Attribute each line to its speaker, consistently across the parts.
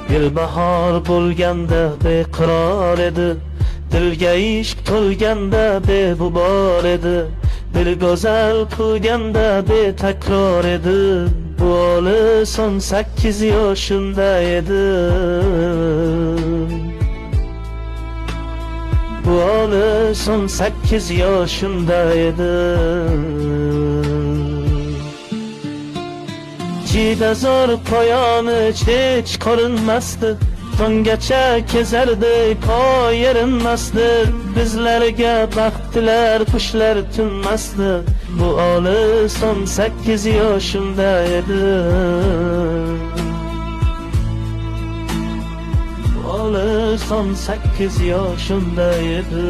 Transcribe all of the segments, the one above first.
Speaker 1: Bir bahor bo'lganda beqaror edi, dilga ishq to'lganda beg'ubor edi, bir go'zal qilganda betakror edi. Bu olis 18 yoshimda edi. Bu olis 18 yoshimda edi. Jida zo'r poyoni hech ko'rinmasdi, tongacha kezardi ko'rinmasdi. Bizlarga baxtlar qushlar tinmasdi. Bu olis 18 yoshimda edi. Bu olis 18 yoshimda edi.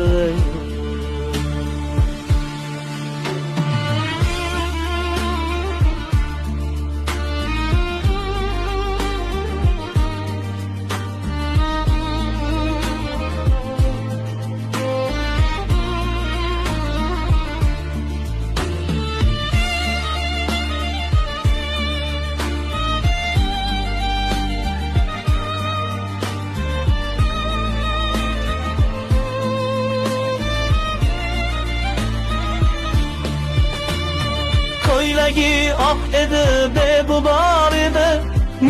Speaker 1: Ko'ylagi oq edi, beg'ubor edi,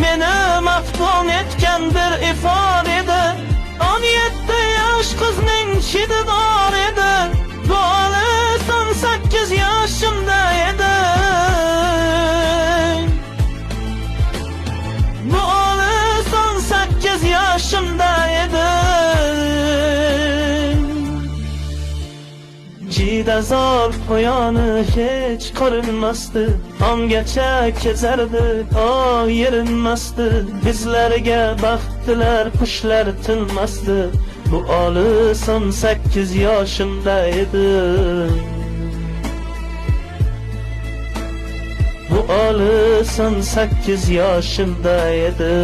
Speaker 1: meni maftun etgan bir ifor edi. 17 yosh qizning hidi bor edi. Bu olis 18 yoshimda edi. Bu olis 18 yoshimda edi. Jida zo'r poyoni hech ko'rinmasdi, ongacha kezardi yerinmasdi. Bizlarga baxtlar qushlar tinmasdi. Bu olis 18 yoshimda edi. Bu olis 18 yoshimda edi.